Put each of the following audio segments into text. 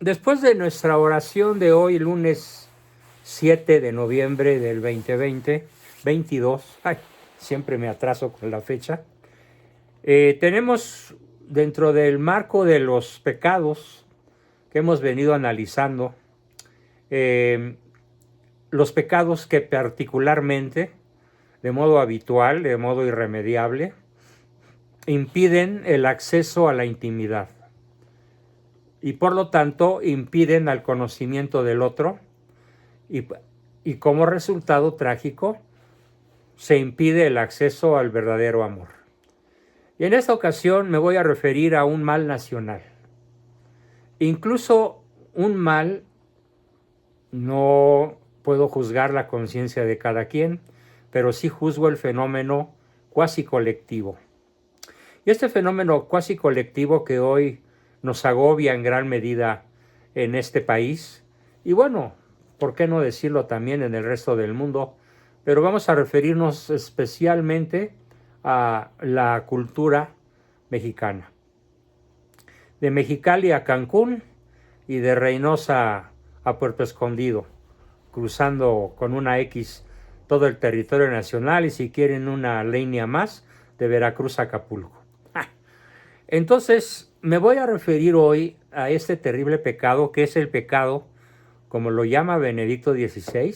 Después de nuestra oración de hoy, lunes 7 de noviembre del 2020, 22, ay, siempre me atraso con la fecha, tenemos dentro del marco de los pecados que hemos venido analizando, eh, los pecados que particularmente, de modo habitual, de modo irremediable, impiden el acceso a la intimidad y por lo tanto impiden al conocimiento del otro y, y como resultado trágico se impide el acceso al verdadero amor. Y en esta ocasión me voy a referir a un mal nacional. Incluso un mal, no puedo juzgar la conciencia de cada quien, pero sí juzgo el fenómeno cuasi colectivo. Y este fenómeno cuasi colectivo que hoy nos agobia en gran medida en este país, y bueno, ¿por qué no decirlo también en el resto del mundo? Pero vamos a referirnos especialmente a la cultura mexicana. De Mexicali a Cancún y de Reynosa a Puerto Escondido, cruzando con una X todo el territorio nacional y si quieren una línea más, de Veracruz a Acapulco. Entonces, me voy a referir hoy a este terrible pecado que es el pecado, como lo llama Benedicto XVI,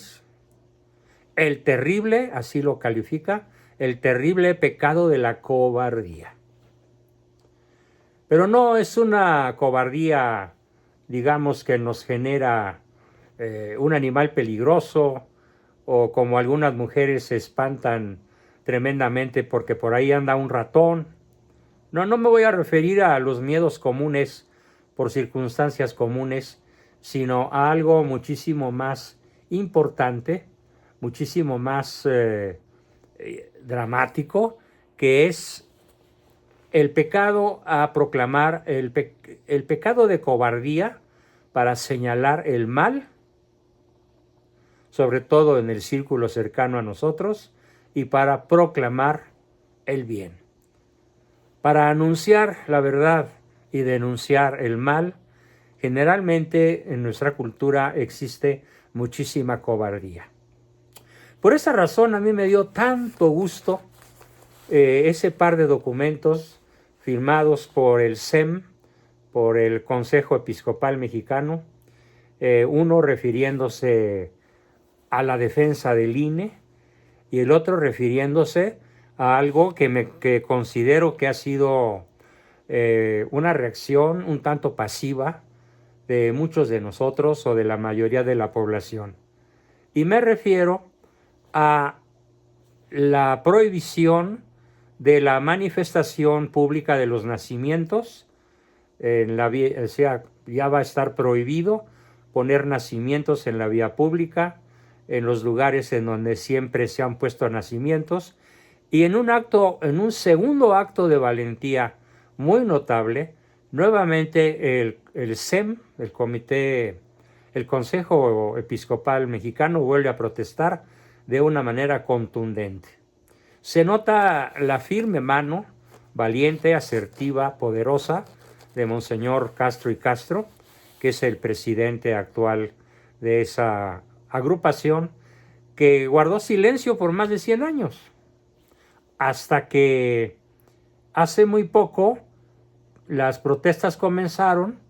el terrible, así lo califica, el terrible pecado de la cobardía. Pero no es una cobardía, digamos, que nos genera un animal peligroso o como algunas mujeres se espantan tremendamente porque por ahí anda un ratón. No, no me voy a referir a los miedos comunes por circunstancias comunes, sino a algo muchísimo más importante, muchísimo más dramático, que es el pecado a proclamar, el pecado de cobardía para señalar el mal, sobre todo en el círculo cercano a nosotros, y para proclamar el bien. Para anunciar la verdad y denunciar el mal, generalmente en nuestra cultura existe muchísima cobardía. Por esa razón a mí me dio tanto gusto ese par de documentos firmados por el SEM, por el Consejo Episcopal Mexicano, uno refiriéndose a la defensa del INE y el otro refiriéndose a algo que considero que ha sido una reacción un tanto pasiva de muchos de nosotros o de la mayoría de la población. Y me refiero a la prohibición de la manifestación pública de los nacimientos. O sea, ya va a estar prohibido poner nacimientos en la vía pública, en los lugares en donde siempre se han puesto nacimientos, y en un segundo acto de valentía muy notable, nuevamente el SEM, el Consejo Episcopal Mexicano, vuelve a protestar de una manera contundente. Se nota la firme mano, valiente, asertiva, poderosa, de Monseñor Castro y Castro, que es el presidente actual de esa agrupación, que guardó silencio por más de 100 años, hasta que hace muy poco las protestas comenzaron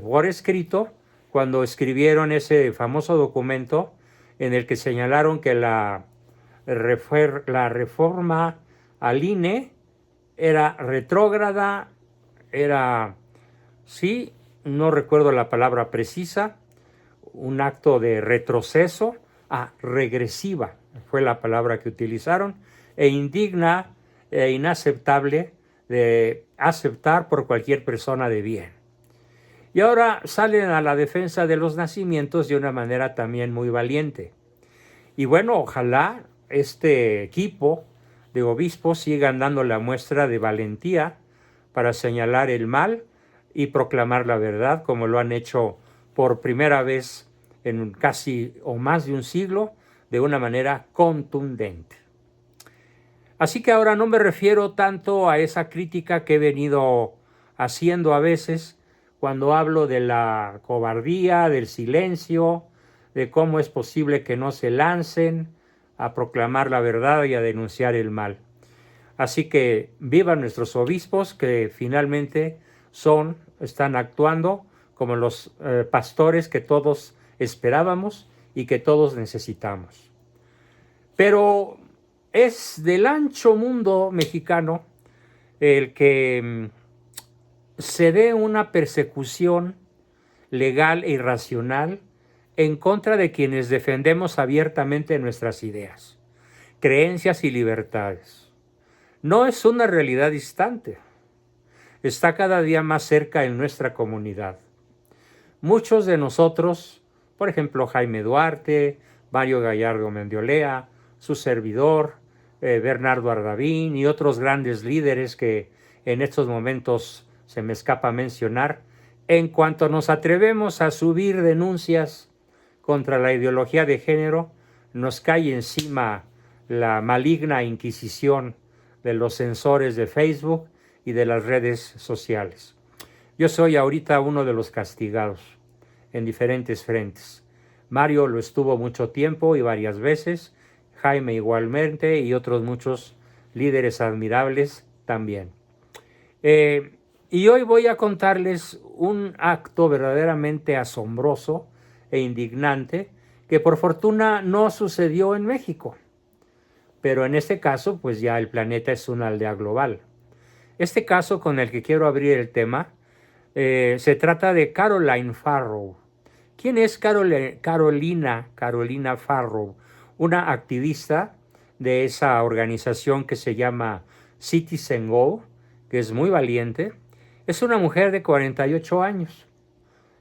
por escrito, cuando escribieron ese famoso documento en el que señalaron que la reforma al INE era retrógrada, era, sí, no recuerdo la palabra precisa, un acto de retroceso, regresiva fue la palabra que utilizaron, e indigna e inaceptable de aceptar por cualquier persona de bien. Y ahora salen a la defensa de los nacimientos de una manera también muy valiente. Y bueno, ojalá este equipo de obispos sigan dando la muestra de valentía para señalar el mal y proclamar la verdad, como lo han hecho por primera vez en casi o más de un siglo, de una manera contundente. Así que ahora no me refiero tanto a esa crítica que he venido haciendo a veces cuando hablo de la cobardía, del silencio, de cómo es posible que no se lancen a proclamar la verdad y a denunciar el mal. Así que vivan nuestros obispos que finalmente están actuando como los pastores que todos esperábamos y que todos necesitamos. Pero es del ancho mundo mexicano el que se dé una persecución legal e irracional en contra de quienes defendemos abiertamente nuestras ideas, creencias y libertades. No es una realidad distante, está cada día más cerca en nuestra comunidad. Muchos de nosotros, por ejemplo Jaime Duarte, Mario Gallardo Mendiolea, su servidor, Bernardo Ardavín y otros grandes líderes que en estos momentos se me escapa mencionar, en cuanto nos atrevemos a subir denuncias contra la ideología de género, nos cae encima la maligna inquisición de los censores de Facebook y de las redes sociales. Yo soy ahorita uno de los castigados en diferentes frentes. Mario lo estuvo mucho tiempo y varias veces, Jaime igualmente y otros muchos líderes admirables también. Y hoy voy a contarles un acto verdaderamente asombroso e indignante que por fortuna no sucedió en México. Pero en este caso, pues ya el planeta es una aldea global. Este caso con el que quiero abrir el tema se trata de Caroline Farrow. ¿Quién es Carolina Farrow? Una activista de esa organización que se llama Citizen Go, que es muy valiente. Es una mujer de 48 años.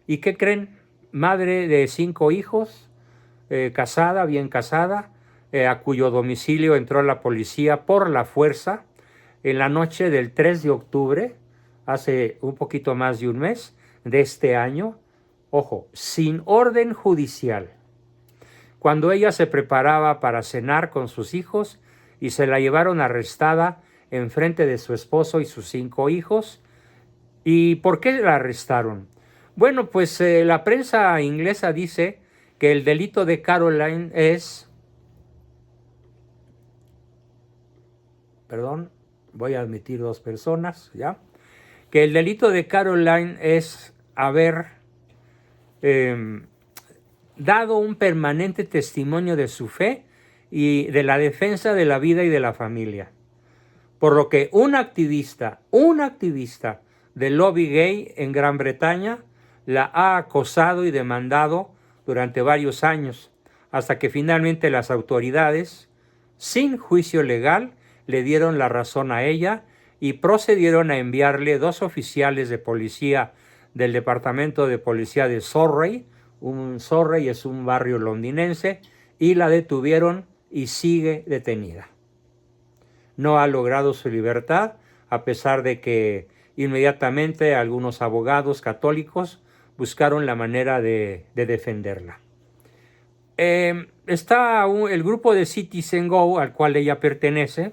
¿Y qué creen? Madre de 5 hijos, casada, bien casada, a cuyo domicilio entró la policía por la fuerza en la noche del 3 de octubre, hace un poquito más de un mes de este año, ojo, sin orden judicial, cuando ella se preparaba para cenar con sus hijos y se la llevaron arrestada en frente de su esposo y sus 5 hijos. ¿Y por qué la arrestaron? Bueno, pues la prensa inglesa dice que el delito de Caroline es... Perdón, voy a admitir 2 personas, ¿ya? Que el delito de Caroline es haber dado un permanente testimonio de su fe y de la defensa de la vida y de la familia. Por lo que un activista del lobby gay en Gran Bretaña la ha acosado y demandado durante varios años, hasta que finalmente las autoridades, sin juicio legal, le dieron la razón a ella y procedieron a enviarle 2 oficiales de policía del Departamento de Policía de Surrey. Surrey es un barrio londinense, y la detuvieron y sigue detenida. No ha logrado su libertad, a pesar de que inmediatamente algunos abogados católicos buscaron la manera de defenderla. Está el grupo de Citizen Go, al cual ella pertenece,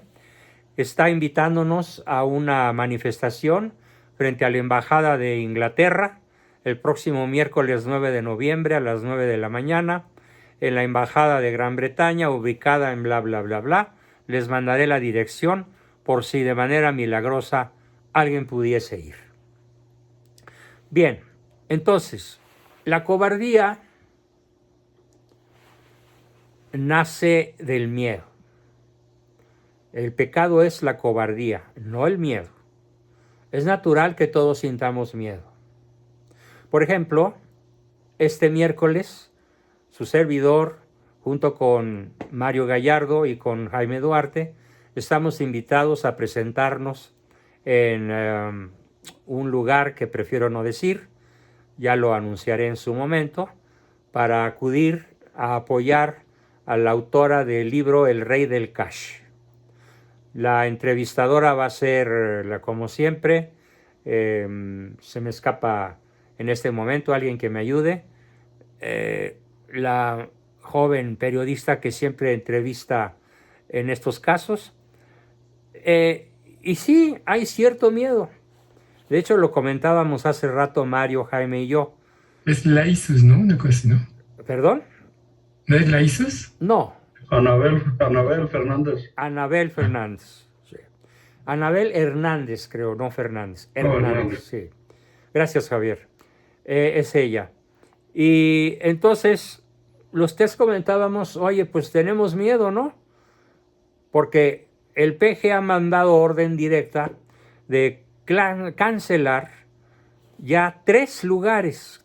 está invitándonos a una manifestación frente a la Embajada de Inglaterra el próximo miércoles 9 de noviembre a las 9 de la mañana en la Embajada de Gran Bretaña, ubicada en bla bla bla bla. Les mandaré la dirección por si de manera milagrosa alguien pudiese ir. Bien, entonces, la cobardía nace del miedo. El pecado es la cobardía, no el miedo. Es natural que todos sintamos miedo. Por ejemplo, este miércoles, su servidor, junto con Mario Gallardo y con Jaime Duarte, estamos invitados a presentarnos en un lugar que prefiero no decir, ya lo anunciaré en su momento, para acudir a apoyar a la autora del libro El Rey del Cash. La entrevistadora va a ser, como siempre, se me escapa en este momento alguien que me ayude, la joven periodista que siempre entrevista en estos casos. Y sí, hay cierto miedo. De hecho, lo comentábamos hace rato Mario, Jaime y yo. Es Laisus, ¿no? Una cosa así, ¿no? ¿Perdón? ¿No es Laisus? No, Anabel Fernández. Anabel Fernández. Sí. Anabel Hernández, creo, no Fernández. Oh, Hernández, Hernández. sí. Gracias, Javier. Es ella. Y entonces, los tres comentábamos, oye, pues tenemos miedo, ¿no? Porque el PG ha mandado orden directa de cancelar ya tres lugares.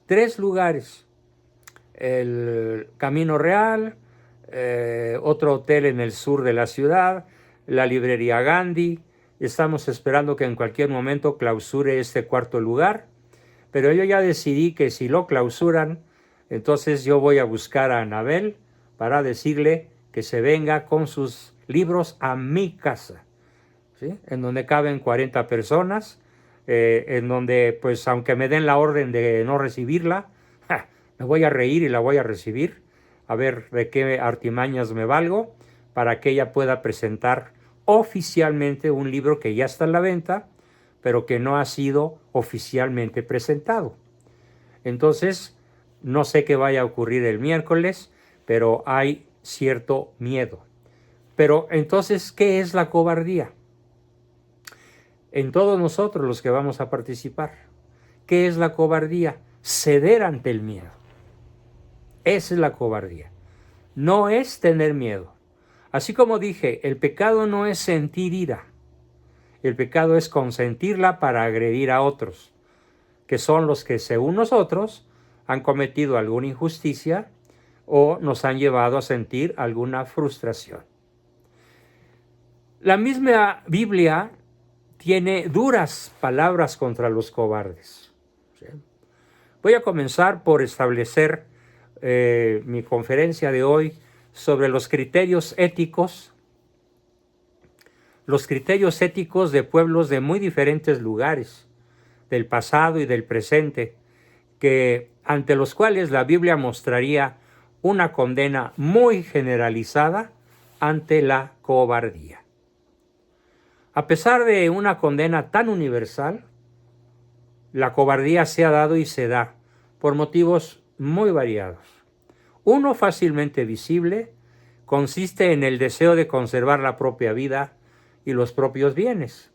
El Camino Real, otro hotel en el sur de la ciudad, la librería Gandhi. Estamos esperando que en cualquier momento clausure este cuarto lugar, pero yo ya decidí que si lo clausuran, entonces yo voy a buscar a Anabel para decirle que se venga con sus libros a mi casa, ¿sí? En donde caben 40 personas, en donde, pues, aunque me den la orden de no recibirla, me voy a reír y la voy a recibir, a ver de qué artimañas me valgo, para que ella pueda presentar oficialmente un libro que ya está en la venta, pero que no ha sido oficialmente presentado. Entonces, no sé qué vaya a ocurrir el miércoles, pero hay cierto miedo. Pero entonces, ¿qué es la cobardía? En todos nosotros los que vamos a participar. ¿Qué es la cobardía? Ceder ante el miedo. Esa es la cobardía. No es tener miedo. Así como dije, el pecado no es sentir ira. El pecado es consentirla para agredir a otros, que son los que, según nosotros, han cometido alguna injusticia o nos han llevado a sentir alguna frustración. La misma Biblia tiene duras palabras contra los cobardes. ¿Sí? Voy a comenzar por establecer mi conferencia de hoy sobre los criterios éticos de pueblos de muy diferentes lugares, del pasado y del presente, que ante los cuales la Biblia mostraría una condena muy generalizada ante la cobardía. A pesar de una condena tan universal, la cobardía se ha dado y se da por motivos muy variados. Uno fácilmente visible consiste en el deseo de conservar la propia vida y los propios bienes,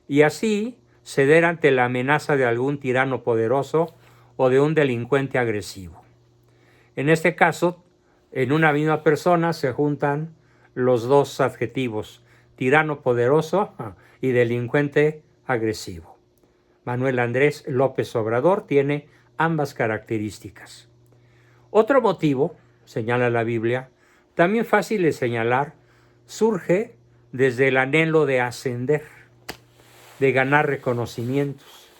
y así ceder ante la amenaza de algún tirano poderoso o de un delincuente agresivo. En este caso, en una misma persona se juntan los dos adjetivos, tirano poderoso y delincuente agresivo. Manuel Andrés López Obrador tiene ambas características. Otro motivo, señala la Biblia, también fácil de señalar, surge desde el anhelo de ascender, de ganar reconocimientos,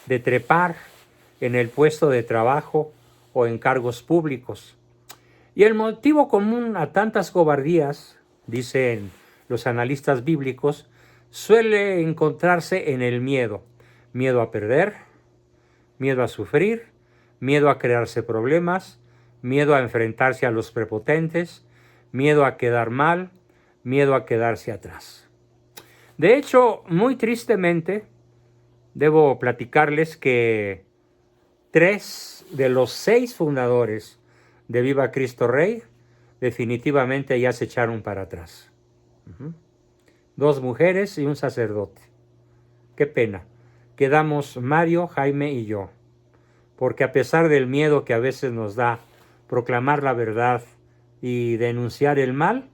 de trepar en el puesto de trabajo o en cargos públicos. Y el motivo común a tantas cobardías, dicen los analistas bíblicos, suele encontrarse en el miedo. Miedo a perder, miedo a sufrir, miedo a crearse problemas, miedo a enfrentarse a los prepotentes, miedo a quedar mal, miedo a quedarse atrás. De hecho, muy tristemente, debo platicarles que 3 de los 6 fundadores de Viva Cristo Rey definitivamente ya se echaron para atrás. 2 mujeres y un sacerdote. Qué pena. Quedamos Mario, Jaime y yo, porque a pesar del miedo que a veces nos da proclamar la verdad y denunciar el mal,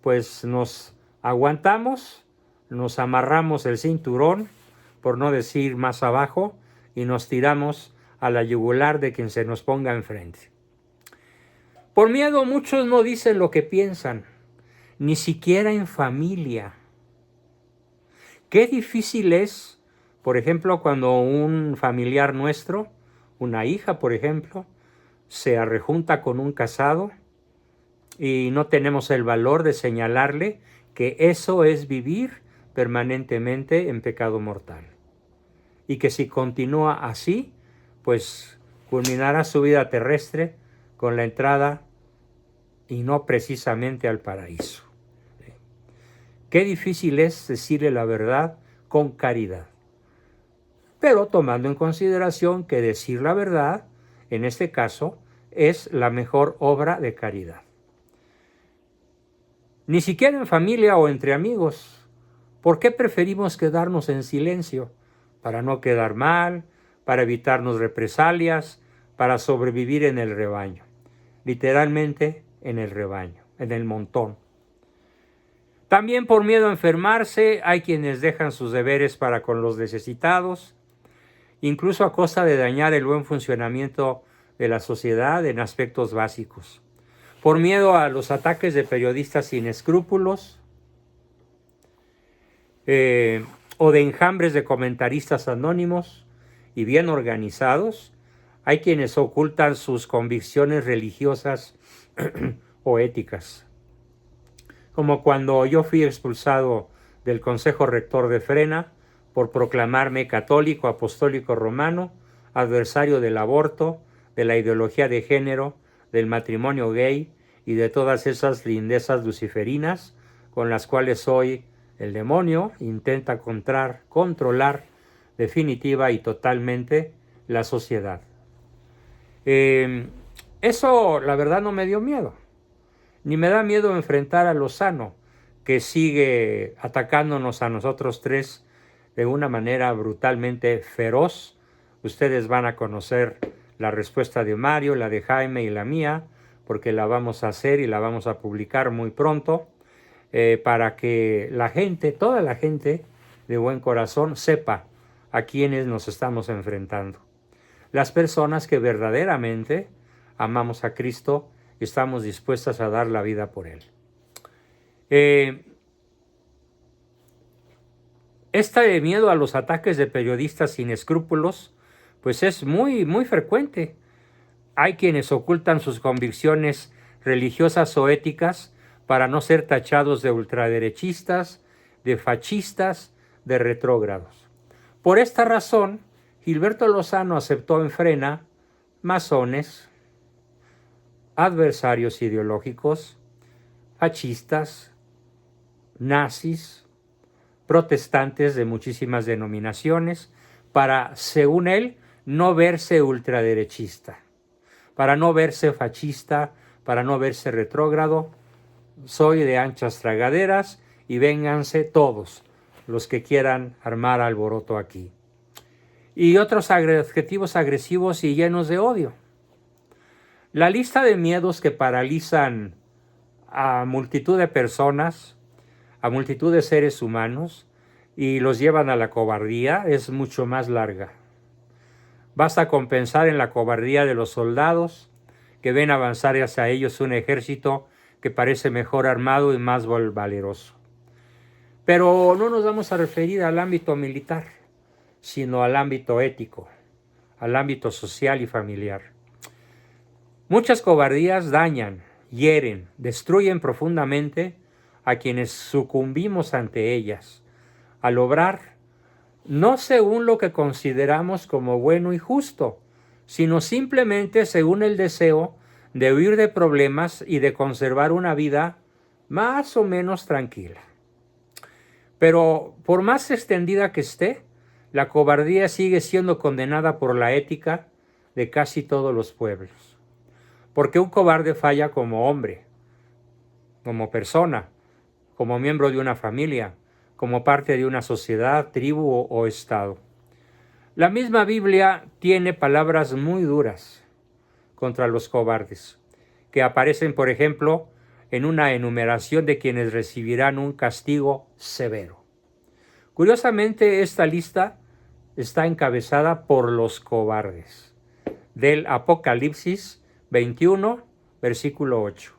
pues nos aguantamos, nos amarramos el cinturón, por no decir más abajo, y nos tiramos a la yugular de quien se nos ponga enfrente. Por miedo muchos no dicen lo que piensan, ni siquiera en familia. Qué difícil es, por ejemplo, cuando un familiar nuestro, una hija, por ejemplo, se arrejunta con un casado y no tenemos el valor de señalarle que eso es vivir permanentemente en pecado mortal. Y que si continúa así, pues culminará su vida terrestre con la entrada y no precisamente al paraíso. Qué difícil es decirle la verdad con caridad. pero tomando en consideración que decir la verdad, en este caso, es la mejor obra de caridad. Ni siquiera en familia o entre amigos. ¿Por qué preferimos quedarnos en silencio? Para no quedar mal, para evitarnos represalias, para sobrevivir en el rebaño. Literalmente en el rebaño, en el montón. También por miedo a enfermarse, hay quienes dejan sus deberes para con los necesitados, incluso a costa de dañar el buen funcionamiento de la sociedad en aspectos básicos. Por miedo a los ataques de periodistas sin escrúpulos, o de enjambres de comentaristas anónimos y bien organizados, hay quienes ocultan sus convicciones religiosas o éticas. Como cuando yo fui expulsado del Consejo Rector de Frena por proclamarme católico, apostólico romano, adversario del aborto, de la ideología de género, del matrimonio gay y de todas esas lindezas luciferinas con las cuales hoy el demonio intenta controlar definitiva y totalmente la sociedad. Eso la verdad no me dio miedo, ni me da miedo enfrentar a Lozano, que sigue atacándonos a nosotros tres de una manera brutalmente feroz. Ustedes van a conocer la respuesta de Mario, la de Jaime y la mía, porque la vamos a hacer y la vamos a publicar muy pronto, para que la gente, toda la gente de buen corazón sepa a quiénes nos estamos enfrentando. Las personas que verdaderamente amamos a Cristo y estamos dispuestas a dar la vida por Él. Este miedo a los ataques de periodistas sin escrúpulos, pues es muy, muy frecuente. Hay quienes ocultan sus convicciones religiosas o éticas para no ser tachados de ultraderechistas, de fascistas, de retrógrados. Por esta razón, Gilberto Lozano aceptó en Frena masones, adversarios ideológicos, fascistas, nazis, protestantes de muchísimas denominaciones, para, según él, no verse ultraderechista, para no verse fascista, para no verse retrógrado. Soy de anchas tragaderas y vénganse todos los que quieran armar alboroto aquí. Y otros adjetivos agresivos y llenos de odio. La lista de miedos que paralizan a multitud de personas, a multitud de seres humanos y los llevan a la cobardía es mucho más larga. Basta con pensar en la cobardía de los soldados que ven avanzar hacia ellos un ejército que parece mejor armado y más valeroso. Pero no nos vamos a referir al ámbito militar, sino al ámbito ético, al ámbito social y familiar. Muchas cobardías dañan, hieren, destruyen profundamente a quienes sucumbimos ante ellas, al obrar no según lo que consideramos como bueno y justo, sino simplemente según el deseo de huir de problemas y de conservar una vida más o menos tranquila. Pero por más extendida que esté, la cobardía sigue siendo condenada por la ética de casi todos los pueblos. Porque un cobarde falla como hombre, como persona, como miembro de una familia, como parte de una sociedad, tribu o estado. La misma Biblia tiene palabras muy duras contra los cobardes, que aparecen, por ejemplo, en una enumeración de quienes recibirán un castigo severo. Curiosamente, esta lista está encabezada por los cobardes, del Apocalipsis 21, versículo 8.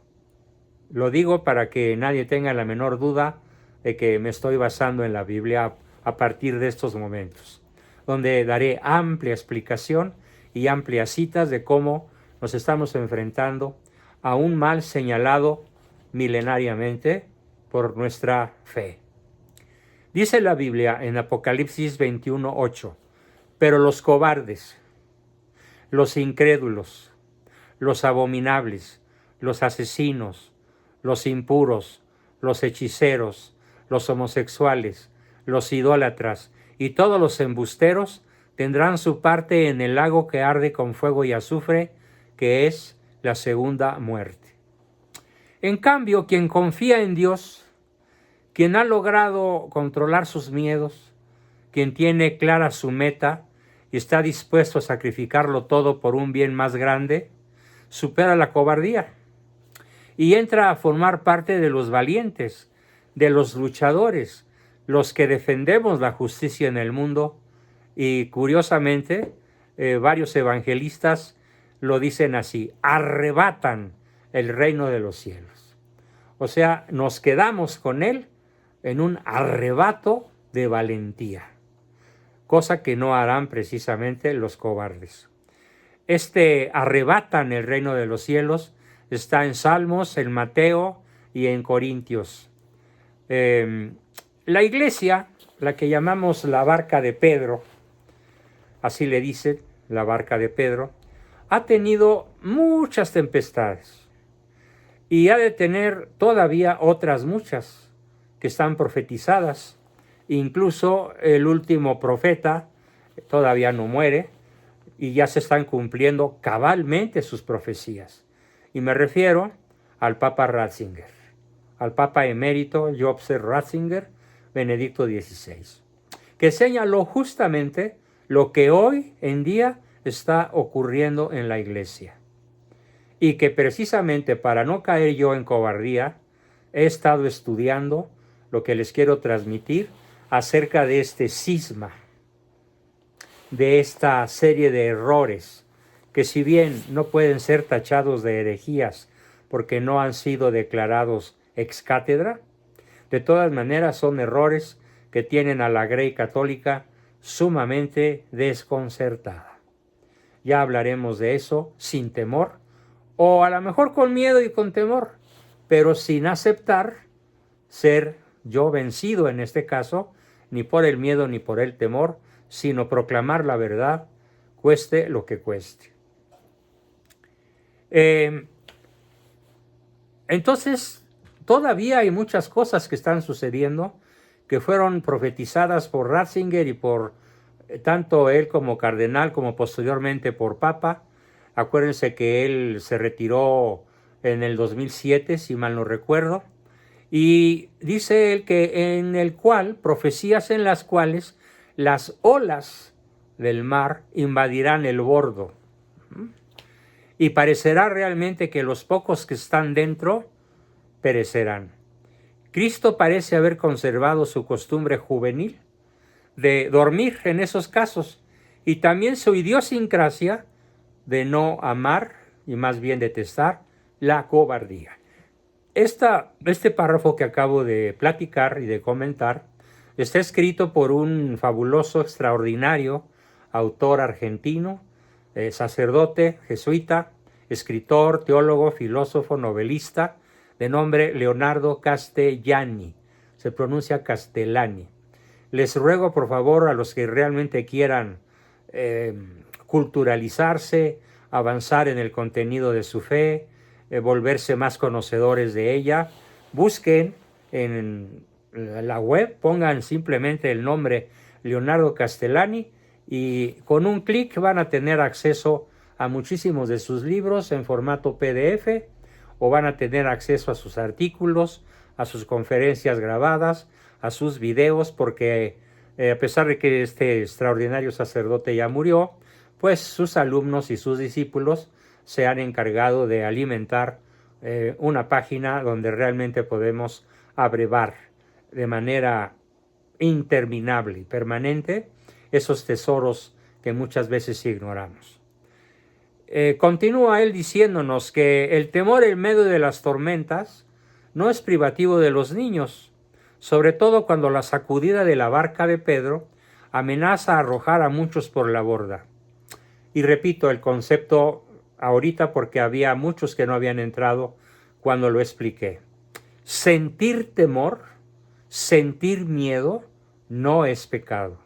Lo digo para que nadie tenga la menor duda de que me estoy basando en la Biblia a partir de estos momentos, donde daré amplia explicación y amplias citas de cómo nos estamos enfrentando a un mal señalado milenariamente por nuestra fe. Dice la Biblia en Apocalipsis 21:8, pero los cobardes, los incrédulos, los abominables, los asesinos, los impuros, los hechiceros, los homosexuales, los idólatras y todos los embusteros tendrán su parte en el lago que arde con fuego y azufre, que es la segunda muerte. En cambio, quien confía en Dios, quien ha logrado controlar sus miedos, quien tiene clara su meta y está dispuesto a sacrificarlo todo por un bien más grande, supera la cobardía y entra a formar parte de los valientes, de los luchadores, los que defendemos la justicia en el mundo. Y curiosamente, varios evangelistas lo dicen así: arrebatan el reino de los cielos. O sea, nos quedamos con él en un arrebato de valentía, cosa que no harán precisamente los cobardes. Este arrebatan el reino de los cielos está en Salmos, en Mateo y en Corintios. La iglesia, la que llamamos la barca de Pedro, así le dicen, la barca de Pedro, ha tenido muchas tempestades y ha de tener todavía otras muchas que están profetizadas. Incluso el último profeta todavía no muere y ya se están cumpliendo cabalmente sus profecías. Y me refiero al Papa Ratzinger, al Papa emérito Joseph Ratzinger, Benedicto XVI, que señaló justamente lo que hoy en día está ocurriendo en la iglesia. Y que precisamente para no caer yo en cobardía, he estado estudiando lo que les quiero transmitir acerca de este cisma, de esta serie de errores, que si bien no pueden ser tachados de herejías porque no han sido declarados ex cátedra, de todas maneras son errores que tienen a la Grey católica sumamente desconcertada. Ya hablaremos de eso sin temor, o a lo mejor con miedo y con temor, pero sin aceptar ser yo vencido en este caso, ni por el miedo ni por el temor, sino proclamar la verdad, cueste lo que cueste. Entonces, todavía hay muchas cosas que están sucediendo que fueron profetizadas por Ratzinger y por tanto él como cardenal como posteriormente por papa. Acuérdense que él se retiró en el 2007, si mal no recuerdo, y dice él que en el cual, profecías en las cuales las olas del mar invadirán el bordo. Y parecerá realmente que los pocos que están dentro perecerán. Cristo parece haber conservado su costumbre juvenil de dormir en esos casos y también su idiosincrasia de no amar y más bien detestar la cobardía. Este párrafo que acabo de platicar y de comentar está escrito por un fabuloso, extraordinario autor argentino, sacerdote, jesuita, escritor, teólogo, filósofo, novelista, de nombre Leonardo Castellani. Se pronuncia Castellani. Les ruego, por favor, a los que realmente quieran culturalizarse, avanzar en el contenido de su fe, volverse más conocedores de ella, busquen en la web, pongan simplemente el nombre Leonardo Castellani y con un clic van a tener acceso a muchísimos de sus libros en formato PDF, o van a tener acceso a sus artículos, a sus conferencias grabadas, a sus videos, porque a pesar de que este extraordinario sacerdote ya murió, pues sus alumnos y sus discípulos se han encargado de alimentar una página donde realmente podemos abrevar de manera interminable y permanente esos tesoros que muchas veces ignoramos. Continúa él diciéndonos que el temor en medio de las tormentas no es privativo de los niños, sobre todo cuando la sacudida de la barca de Pedro amenaza arrojar a muchos por la borda. Y repito el concepto ahorita porque había muchos que no habían entrado cuando lo expliqué. Sentir temor, sentir miedo, no es pecado.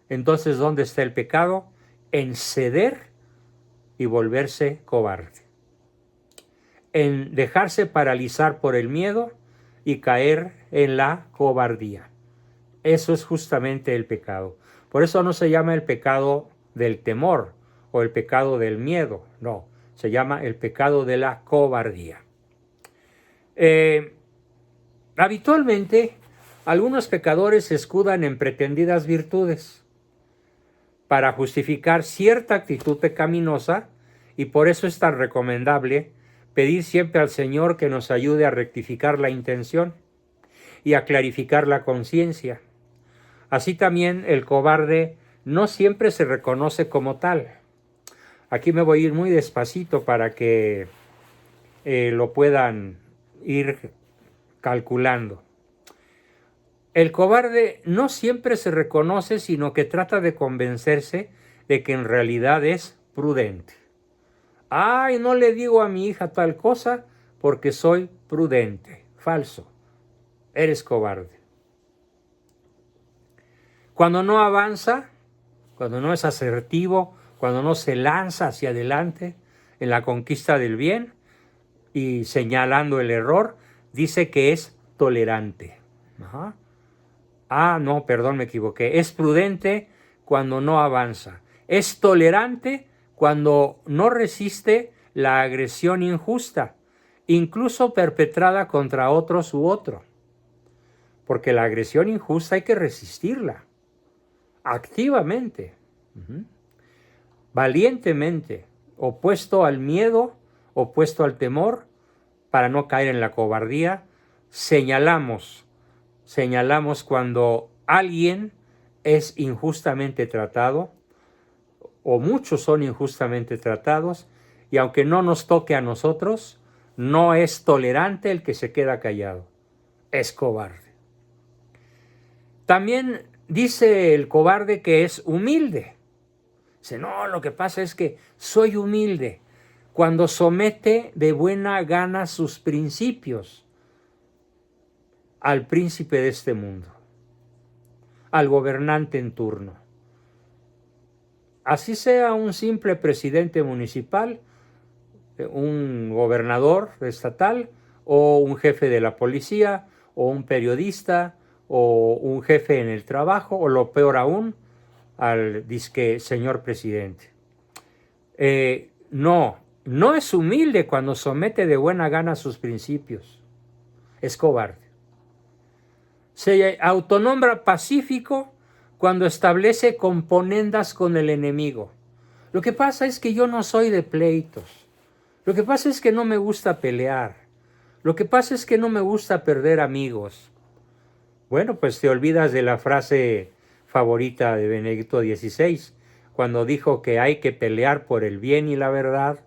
Entonces, ¿dónde está el pecado? En ceder y volverse cobarde. En dejarse paralizar por el miedo y caer en la cobardía. Eso es justamente el pecado. Por eso no se llama el pecado del temor o el pecado del miedo, no, se llama el pecado de la cobardía. Habitualmente, algunos pecadores se escudan en pretendidas virtudes para justificar cierta actitud pecaminosa, y por eso es tan recomendable pedir siempre al Señor que nos ayude a rectificar la intención y a clarificar la conciencia. Así también el cobarde no siempre se reconoce como tal. Aquí me voy a ir muy despacito para que lo puedan ir calculando. El cobarde no siempre se reconoce, sino que trata de convencerse de que en realidad es prudente. Ay, no le digo a mi hija tal cosa porque soy prudente. Falso. Eres cobarde. Cuando no avanza, cuando no es asertivo, cuando no se lanza hacia adelante en la conquista del bien y señalando el error, dice que es tolerante. Ajá. Ah, no, perdón, me equivoqué. Es prudente cuando no avanza. Es tolerante cuando no resiste la agresión injusta, incluso perpetrada contra otros u otro. Porque la agresión injusta hay que resistirla, activamente, valientemente, opuesto al miedo, opuesto al temor, para no caer en la cobardía. Señalamos cuando alguien es injustamente tratado, o muchos son injustamente tratados, y aunque no nos toque a nosotros, no es tolerante el que se queda callado, es cobarde. También dice el cobarde que es humilde. Dice, no, lo que pasa es que soy humilde cuando somete de buena gana sus principios al príncipe de este mundo, al gobernante en turno. Así sea un simple presidente municipal, un gobernador estatal, o un jefe de la policía, o un periodista, o un jefe en el trabajo, o lo peor aún, al disque señor presidente. No es humilde cuando somete de buena gana sus principios. Es cobarde. Se autonombra pacífico cuando establece componendas con el enemigo. Lo que pasa es que yo no soy de pleitos. Lo que pasa es que no me gusta pelear. Lo que pasa es que no me gusta perder amigos. Bueno, pues te olvidas de la frase favorita de Benedicto XVI, cuando dijo que hay que pelear por el bien y la verdad,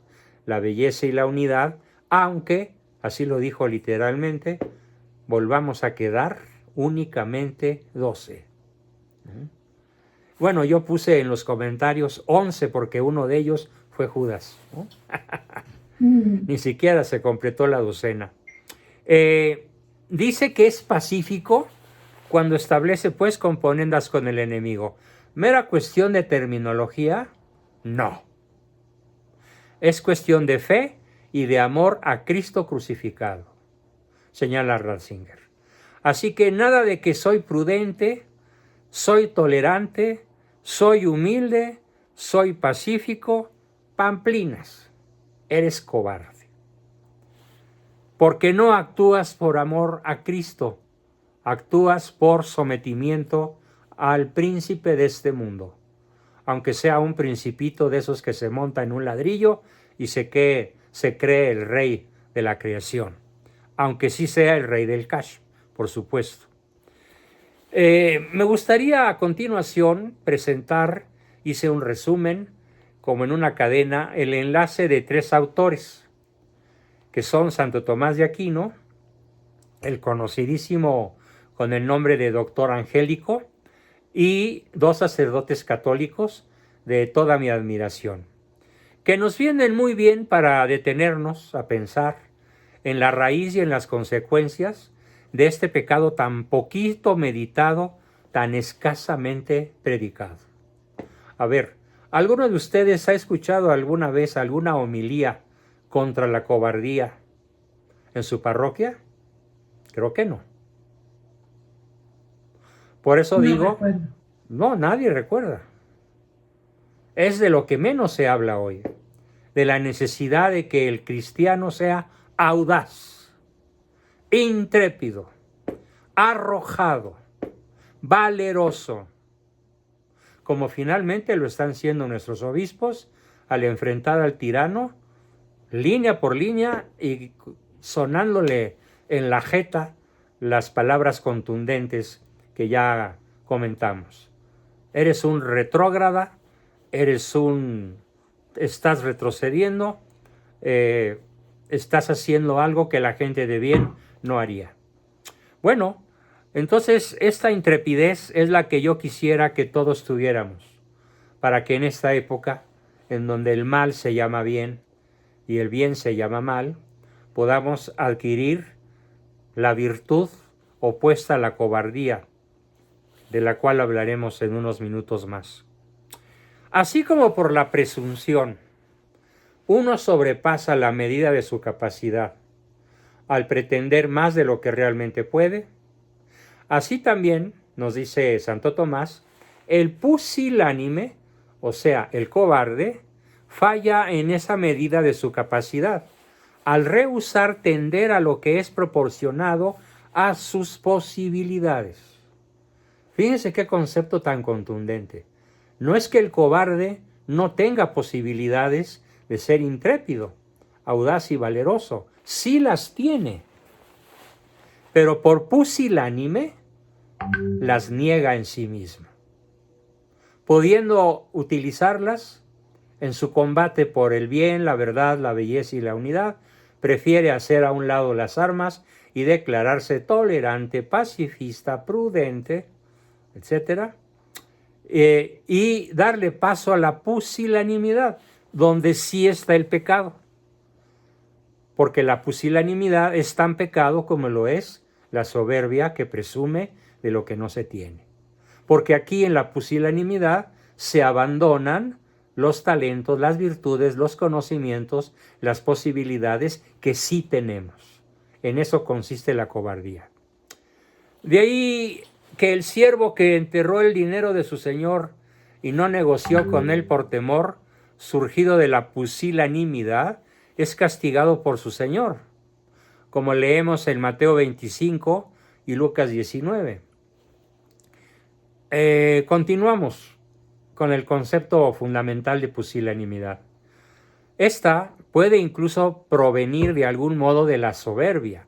la belleza y la unidad, aunque, así lo dijo literalmente, volvamos a quedar únicamente 12. Bueno, yo puse en los comentarios 11 porque uno de ellos fue Judas, ¿no? Ni siquiera se completó la docena. Dice que es pacífico cuando establece pues componendas con el enemigo. ¿Mera cuestión de terminología? No. Es cuestión de fe y de amor a Cristo crucificado, señala Ratzinger. Así que nada de que soy prudente, soy tolerante, soy humilde, soy pacífico, pamplinas. Eres cobarde. Porque no actúas por amor a Cristo, actúas por sometimiento al príncipe de este mundo, aunque sea un principito de esos que se monta en un ladrillo y se cree el rey de la creación, aunque sí sea el rey del cash, por supuesto. Me gustaría a continuación presentar, hice un resumen, como en una cadena, el enlace de 3 autores, que son Santo Tomás de Aquino, el conocidísimo con el nombre de Doctor Angélico, y 2 sacerdotes católicos de toda mi admiración, que nos vienen muy bien para detenernos a pensar en la raíz y en las consecuencias de este pecado tan poquito meditado, tan escasamente predicado. A ver, ¿alguno de ustedes ha escuchado alguna vez alguna homilía contra la cobardía en su parroquia? Creo que no. Por eso digo, No, nadie recuerda. Es de lo que menos se habla hoy, de la necesidad de que el cristiano sea audaz, intrépido, arrojado, valeroso, como finalmente lo están siendo nuestros obispos al enfrentar al tirano, línea por línea y sonándole en la jeta las palabras contundentes que ya comentamos. Eres un retrógrada, estás retrocediendo, estás haciendo algo que la gente de bien no haría. Bueno, entonces esta intrepidez es la que yo quisiera que todos tuviéramos, para que en esta época, en donde el mal se llama bien y el bien se llama mal, podamos adquirir la virtud opuesta a la cobardía, de la cual hablaremos en unos minutos más. Así como por la presunción, uno sobrepasa la medida de su capacidad al pretender más de lo que realmente puede, así también, nos dice Santo Tomás, el pusilánime, o sea, el cobarde, falla en esa medida de su capacidad, al rehusar tender a lo que es proporcionado a sus posibilidades. Fíjense qué concepto tan contundente. No es que el cobarde no tenga posibilidades de ser intrépido, audaz y valeroso. Sí las tiene, pero por pusilánime las niega en sí mismo. Pudiendo utilizarlas en su combate por el bien, la verdad, la belleza y la unidad, prefiere hacer a un lado las armas y declararse tolerante, pacifista, prudente, etc. Y darle paso a la pusilanimidad, donde sí está el pecado. Porque la pusilanimidad es tan pecado como lo es la soberbia que presume de lo que no se tiene. Porque aquí en la pusilanimidad se abandonan los talentos, las virtudes, los conocimientos, las posibilidades que sí tenemos. En eso consiste la cobardía. De ahí que el siervo que enterró el dinero de su señor y no negoció con él por temor, surgido de la pusilanimidad, es castigado por su señor, como leemos en Mateo 25 y Lucas 19. Continuamos con el concepto fundamental de pusilanimidad. Esta puede incluso provenir de algún modo de la soberbia.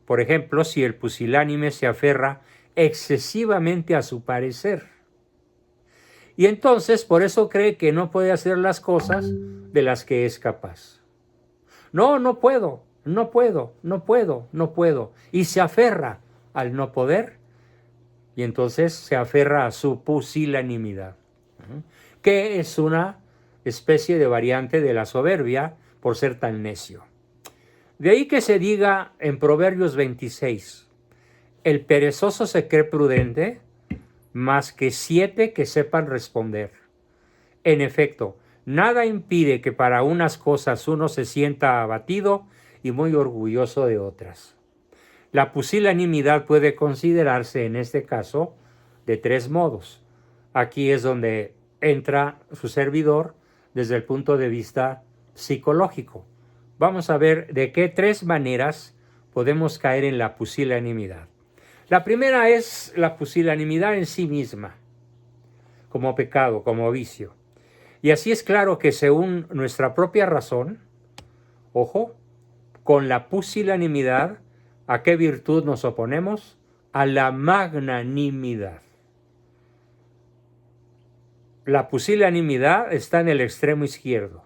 Por ejemplo, si el pusilánime se aferra excesivamente a su parecer. Y entonces por eso cree que no puede hacer las cosas de las que es capaz. No puedo. Y se aferra al no poder y entonces se aferra a su pusilanimidad, que es una especie de variante de la soberbia por ser tan necio. De ahí que se diga en Proverbios 26, el perezoso se cree prudente, más que 7 que sepan responder. En efecto, nada impide que para unas cosas uno se sienta abatido y muy orgulloso de otras. La pusilanimidad puede considerarse en este caso de 3 modos. Aquí es donde entra su servidor desde el punto de vista psicológico. Vamos a ver de qué 3 maneras podemos caer en la pusilanimidad. La primera es la pusilanimidad en sí misma, como pecado, como vicio. Y así es claro que según nuestra propia razón, ojo, con la pusilanimidad, ¿a qué virtud nos oponemos? A la magnanimidad. La pusilanimidad está en el extremo izquierdo,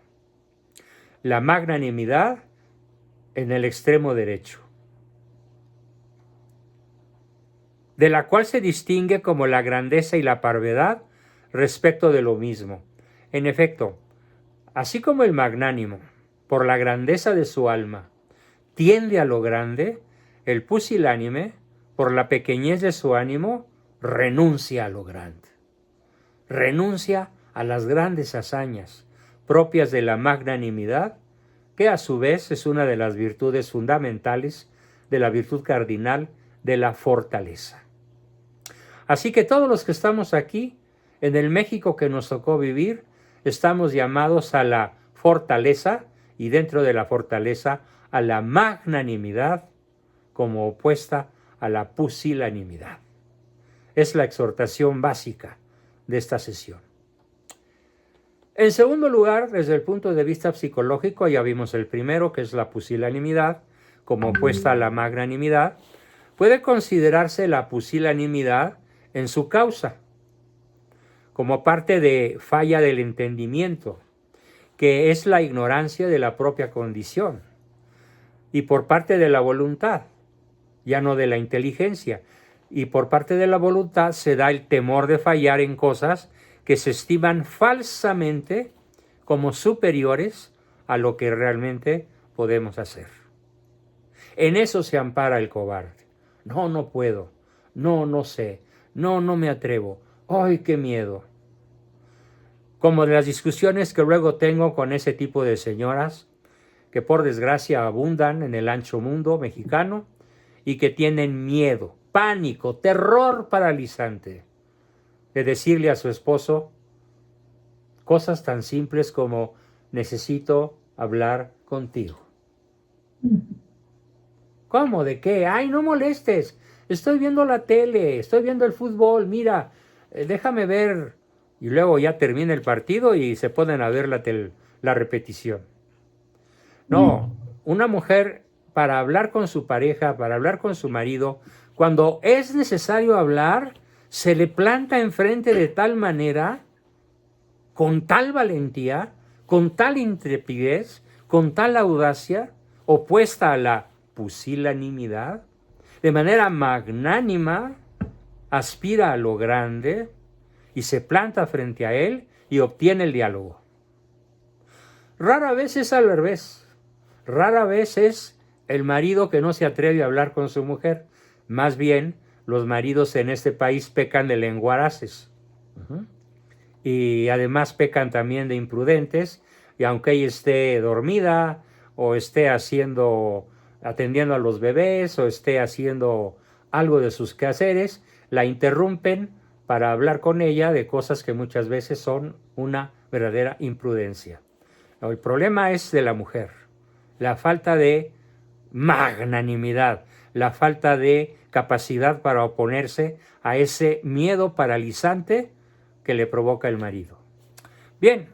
la magnanimidad en el extremo derecho, de la cual se distingue como la grandeza y la parvedad respecto de lo mismo. En efecto, así como el magnánimo, por la grandeza de su alma, tiende a lo grande, el pusilánime, por la pequeñez de su ánimo, renuncia a lo grande. Renuncia a las grandes hazañas propias de la magnanimidad, que a su vez es una de las virtudes fundamentales de la virtud cardinal de la fortaleza. Así que todos los que estamos aquí En el México que nos tocó vivir, estamos llamados a la fortaleza y dentro de la fortaleza a la magnanimidad como opuesta a la pusilanimidad. Es la exhortación básica de esta sesión. En segundo lugar, desde el punto de vista psicológico, ya vimos el primero, que es la pusilanimidad, como opuesta a la magnanimidad. Puede considerarse la pusilanimidad en su causa, como parte de falla del entendimiento, que es la ignorancia de la propia condición, y por parte de la voluntad, ya no de la inteligencia, y por parte de la voluntad se da el temor de fallar en cosas que se estiman falsamente como superiores a lo que realmente podemos hacer. En eso se ampara el cobarde. No, no puedo. No, no sé. No, no me atrevo. ¡Ay, qué miedo! Como de las discusiones que luego tengo con ese tipo de señoras que por desgracia abundan en el ancho mundo mexicano y que tienen miedo, pánico, terror paralizante de decirle a su esposo cosas tan simples como necesito hablar contigo. ¿Cómo? ¿De qué? ¡Ay, no molestes! Estoy viendo la tele, estoy viendo el fútbol, mira, déjame ver. Y luego ya termina el partido y se ponen a ver la repetición. No, una mujer para hablar con su pareja, para hablar con su marido, cuando es necesario hablar, se le planta enfrente de tal manera, con tal valentía, con tal intrepidez, con tal audacia, opuesta a la pusilanimidad, de manera magnánima, aspira a lo grande y se planta frente a él y obtiene el diálogo. Rara vez es al revés. Rara vez es el marido que no se atreve a hablar con su mujer. Más bien, los maridos en este país pecan de lenguaraces. Y además pecan también de imprudentes. Y aunque ella esté dormida, o esté atendiendo a los bebés, o esté haciendo algo de sus quehaceres, la interrumpen para hablar con ella de cosas que muchas veces son una verdadera imprudencia. El problema es de la mujer. La falta de magnanimidad, la falta de capacidad para oponerse a ese miedo paralizante que le provoca el marido. Bien,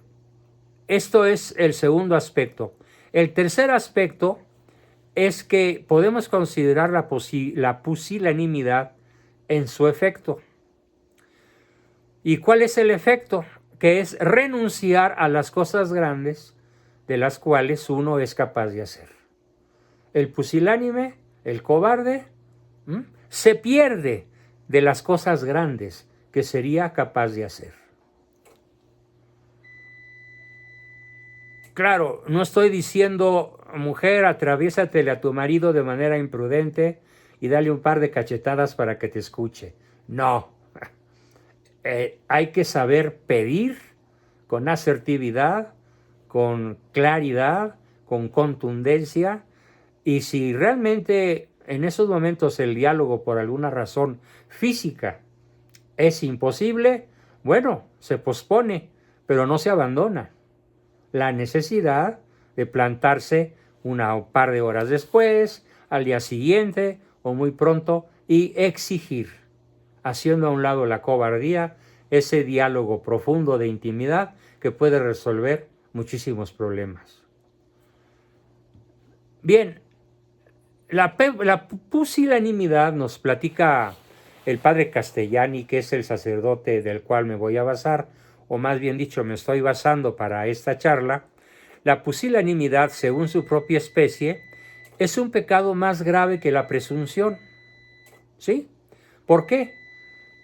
esto es el segundo aspecto. El tercer aspecto es que podemos considerar la pusilanimidad en su efecto. ¿Y cuál es el efecto? Que es renunciar a las cosas grandes de las cuales uno es capaz de hacer. El pusilánime, el cobarde, se pierde de las cosas grandes que sería capaz de hacer. Claro, no estoy diciendo, mujer, atraviésatele a tu marido de manera imprudente y dale un par de cachetadas para que te escuche. No. Hay que saber pedir con asertividad, con claridad, con contundencia, y si realmente en esos momentos el diálogo por alguna razón física es imposible, bueno, se pospone, pero no se abandona. La necesidad de plantarse un par de horas después, al día siguiente o muy pronto y exigir, haciendo a un lado la cobardía, ese diálogo profundo de intimidad que puede resolver muchísimos problemas. Bien, la pusilanimidad nos platica el padre Castellani, que es el sacerdote del cual me voy a basar, o más bien dicho, me estoy basando para esta charla. La pusilanimidad, según su propia especie, es un pecado más grave que la presunción. ¿Sí? ¿Por qué?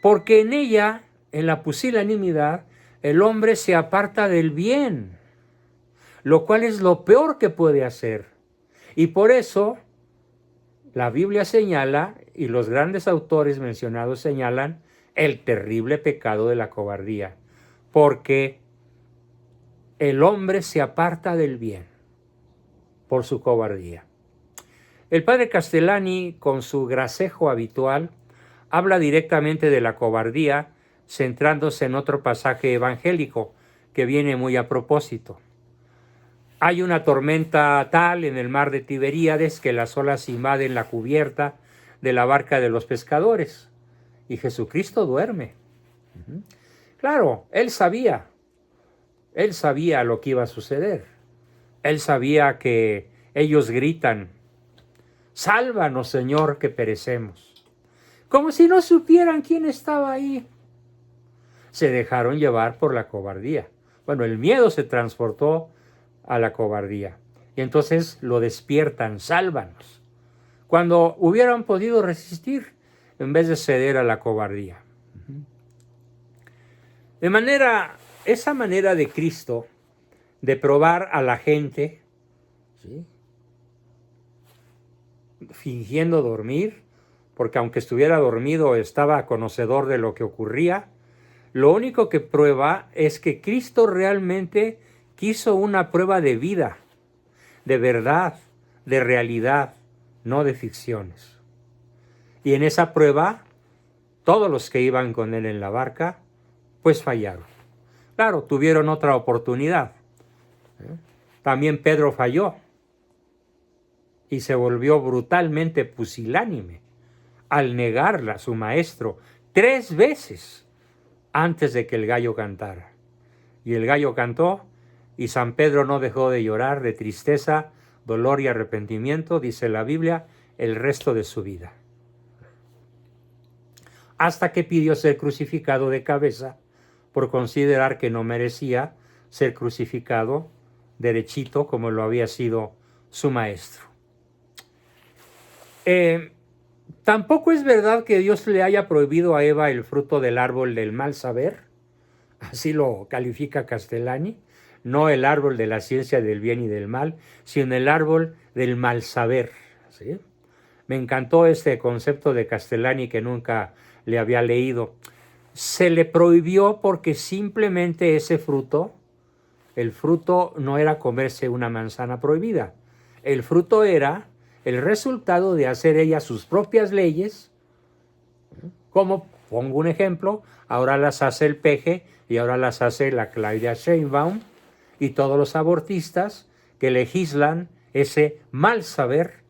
Porque en ella, en la pusilanimidad, el hombre se aparta del bien, lo cual es lo peor que puede hacer. Y por eso la Biblia señala, y los grandes autores mencionados señalan, el terrible pecado de la cobardía, porque el hombre se aparta del bien por su cobardía. El padre Castellani, con su gracejo habitual, habla directamente de la cobardía centrándose en otro pasaje evangélico que viene muy a propósito. Hay una tormenta tal en el mar de Tiberíades que las olas invaden la cubierta de la barca de los pescadores y Jesucristo duerme. Claro, él sabía lo que iba a suceder. Él sabía que ellos gritan: sálvanos, Señor, que perecemos. Como si no supieran quién estaba ahí. Se dejaron llevar por la cobardía. Bueno, el miedo se transportó a la cobardía. Y entonces lo despiertan: sálvanos. Cuando hubieran podido resistir en vez de ceder a la cobardía. Esa manera de Cristo de probar a la gente, ¿sí?, fingiendo dormir, porque aunque estuviera dormido estaba conocedor de lo que ocurría, lo único que prueba es que Cristo realmente quiso una prueba de vida, de verdad, de realidad, no de ficciones. Y en esa prueba, todos los que iban con él en la barca, pues fallaron. Claro, tuvieron otra oportunidad. También Pedro falló y se volvió brutalmente pusilánime al negarla a su maestro 3 veces antes de que el gallo cantara. Y el gallo cantó y San Pedro no dejó de llorar de tristeza, dolor y arrepentimiento, dice la Biblia, el resto de su vida. Hasta que pidió ser crucificado de cabeza por considerar que no merecía ser crucificado derechito como lo había sido su maestro. Tampoco es verdad que Dios le haya prohibido a Eva el fruto del árbol del mal saber, así lo califica Castellani, no el árbol de la ciencia del bien y del mal, sino el árbol del mal saber, ¿sí? Me encantó este concepto de Castellani que nunca le había leído. Se le prohibió porque simplemente ese fruto, el fruto no era comerse una manzana prohibida, el fruto era el resultado de hacer ella sus propias leyes, como, pongo un ejemplo, ahora las hace el Peje y ahora las hace la Claudia Sheinbaum y todos los abortistas que legislan ese mal saber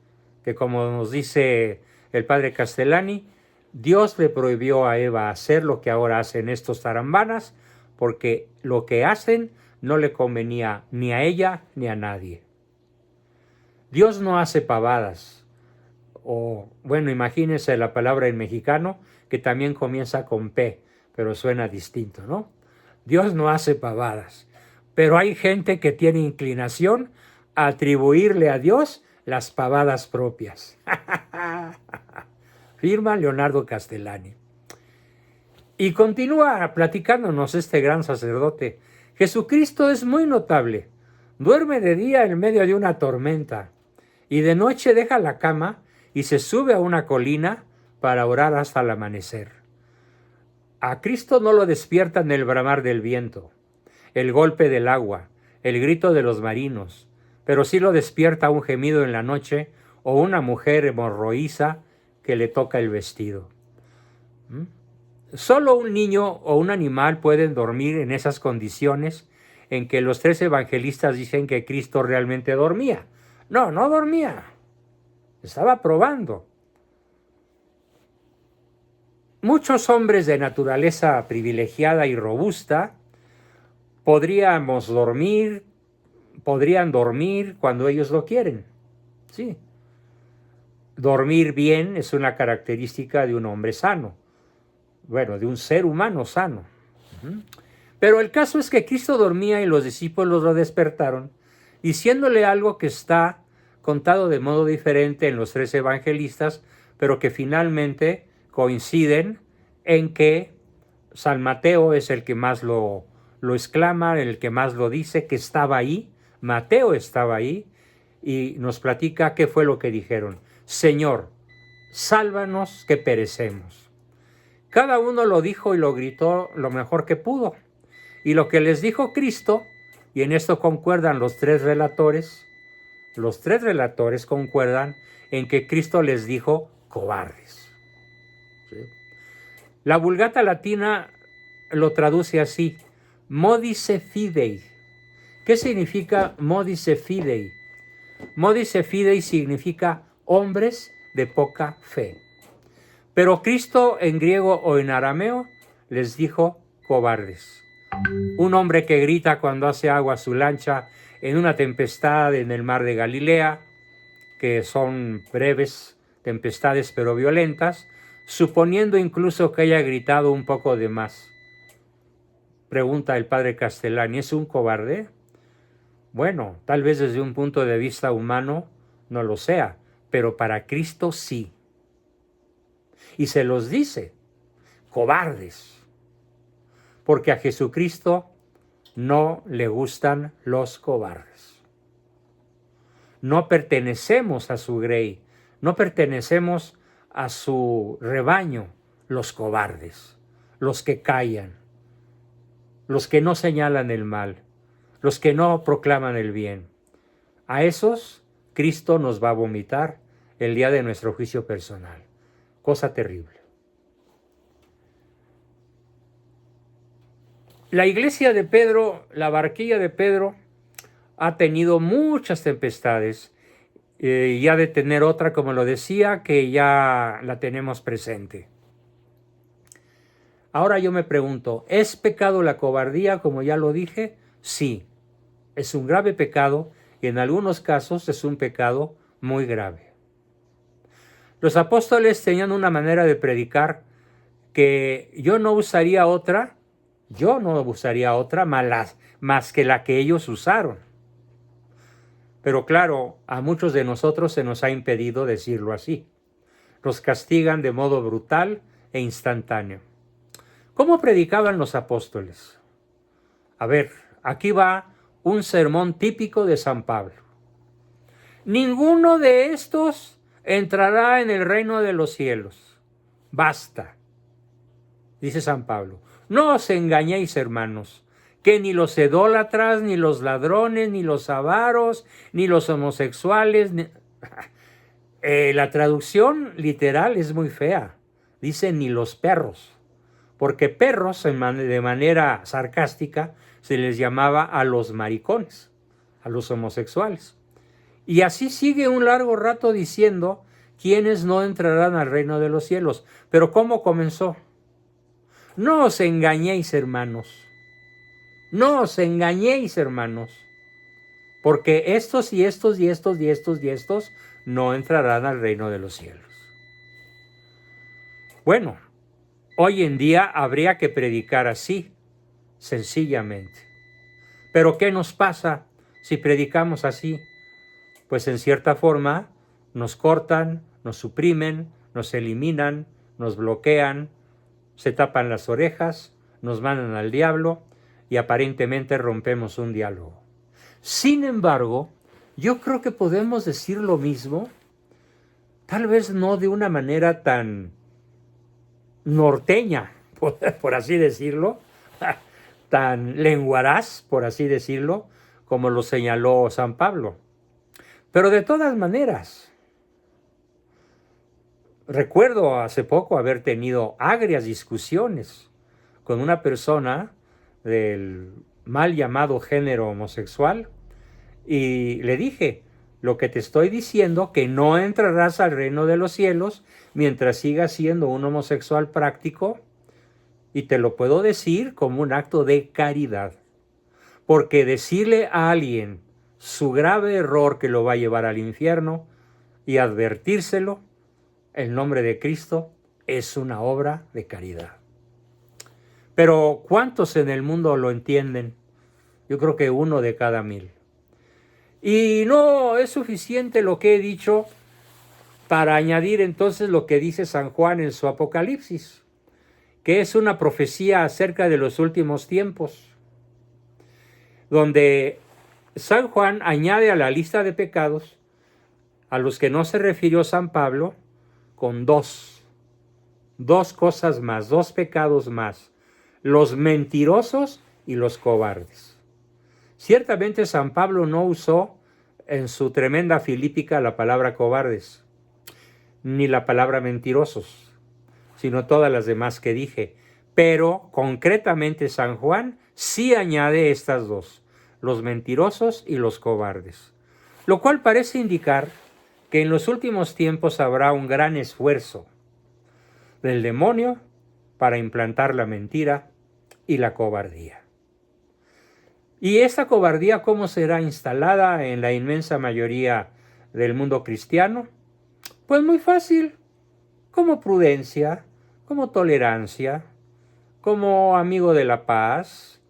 que, como nos dice el padre Castellani, Dios le prohibió a Eva hacer lo que ahora hacen estos tarambanas porque lo que hacen no le convenía ni a ella ni a nadie. Dios no hace pavadas. O, bueno, imagínense la palabra en mexicano que también comienza con P, pero suena distinto, ¿no? Dios no hace pavadas. Pero hay gente que tiene inclinación a atribuirle a Dios las pavadas propias. Firma Leonardo Castellani. Y continúa platicándonos este gran sacerdote. Jesucristo es muy notable. Duerme de día en medio de una tormenta y de noche deja la cama y se sube a una colina para orar hasta el amanecer. A Cristo no lo despiertan el bramar del viento, el golpe del agua, el grito de los marinos, pero sí lo despierta un gemido en la noche o una mujer hemorroísa que le toca el vestido. Solo un niño o un animal pueden dormir en esas condiciones en que los 3 evangelistas dicen que Cristo realmente dormía. No, no dormía. Estaba probando. Muchos hombres de naturaleza privilegiada y robusta podrían dormir cuando ellos lo quieren. Sí. Dormir bien es una característica de un hombre sano. Bueno, de un ser humano sano. Pero el caso es que Cristo dormía y los discípulos lo despertaron, diciéndole algo que está contado de modo diferente en los 3 evangelistas, pero que finalmente coinciden en que San Mateo es el que más lo exclama, el que más lo dice, que estaba ahí. Mateo estaba ahí y nos platica qué fue lo que dijeron. Señor, sálvanos que perecemos. Cada uno lo dijo y lo gritó lo mejor que pudo. Y lo que les dijo Cristo, y en esto concuerdan los 3 relatores concuerdan en que Cristo les dijo cobardes. ¿Sí? La Vulgata Latina lo traduce así, modice fidei. ¿Qué significa modice fidei? Modice fidei significa hombres de poca fe. Pero Cristo en griego o en arameo les dijo cobardes. Un hombre que grita cuando hace agua su lancha en una tempestad en el mar de Galilea, que son breves tempestades pero violentas, suponiendo incluso que haya gritado un poco de más. Pregunta el padre Castellani, ¿es un cobarde? Bueno, tal vez desde un punto de vista humano no lo sea, pero para Cristo sí. Y se los dice, cobardes, porque a Jesucristo no le gustan los cobardes. No pertenecemos a su grey, no pertenecemos a su rebaño, los cobardes, los que callan, los que no señalan el mal, los que no proclaman el bien. A esos Cristo nos va a vomitar el día de nuestro juicio personal. Cosa terrible. La iglesia de Pedro, la barquilla de Pedro, ha tenido muchas tempestades y ha de tener otra, como lo decía, que ya la tenemos presente. Ahora yo me pregunto, ¿es pecado la cobardía, como ya lo dije? Sí, es un grave pecado y en algunos casos es un pecado muy grave. Los apóstoles tenían una manera de predicar que yo no usaría otra más que la que ellos usaron. Pero claro, a muchos de nosotros se nos ha impedido decirlo así. Nos castigan de modo brutal e instantáneo. ¿Cómo predicaban los apóstoles? A ver, aquí va un sermón típico de San Pablo. Ninguno de estos entrará en el reino de los cielos. Basta, dice San Pablo. No os engañéis, hermanos, que ni los idólatras, ni los ladrones, ni los avaros, ni los homosexuales... la traducción literal es muy fea. Dice ni los perros. Porque perros, de manera sarcástica, se les llamaba a los maricones, a los homosexuales. Y así sigue un largo rato diciendo quiénes no entrarán al reino de los cielos. Pero ¿cómo comenzó? No os engañéis, hermanos. No os engañéis, hermanos. Porque estos y estos y estos y estos y estos no entrarán al reino de los cielos. Bueno, hoy en día habría que predicar así, sencillamente. Pero ¿qué nos pasa si predicamos así? Pues en cierta forma nos cortan, nos suprimen, nos eliminan, nos bloquean, se tapan las orejas, nos mandan al diablo y aparentemente rompemos un diálogo. Sin embargo, yo creo que podemos decir lo mismo, tal vez no de una manera tan norteña, por así decirlo, tan lenguaraz, por así decirlo, como lo señaló San Pablo. Pero de todas maneras, recuerdo hace poco haber tenido agrias discusiones con una persona del mal llamado género homosexual y le dije, lo que te estoy diciendo, que no entrarás al reino de los cielos mientras sigas siendo un homosexual práctico, y te lo puedo decir como un acto de caridad, porque decirle a alguien su grave error que lo va a llevar al infierno y advertírselo en nombre de Cristo es una obra de caridad. Pero ¿cuántos en el mundo lo entienden? Yo creo que 1 de cada 1000. Y no es suficiente lo que he dicho para añadir entonces lo que dice San Juan en su Apocalipsis, que es una profecía acerca de los últimos tiempos, donde San Juan añade a la lista de pecados a los que no se refirió San Pablo con dos cosas más, 2 pecados más, los mentirosos y los cobardes. Ciertamente San Pablo no usó en su tremenda filípica la palabra cobardes, ni la palabra mentirosos, sino todas las demás que dije. Pero concretamente San Juan sí añade estas dos, los mentirosos y los cobardes, lo cual parece indicar que en los últimos tiempos habrá un gran esfuerzo del demonio para implantar la mentira y la cobardía. ¿Y esta cobardía cómo será instalada en la inmensa mayoría del mundo cristiano? Pues muy fácil, como prudencia, como tolerancia, como amigo de la paz,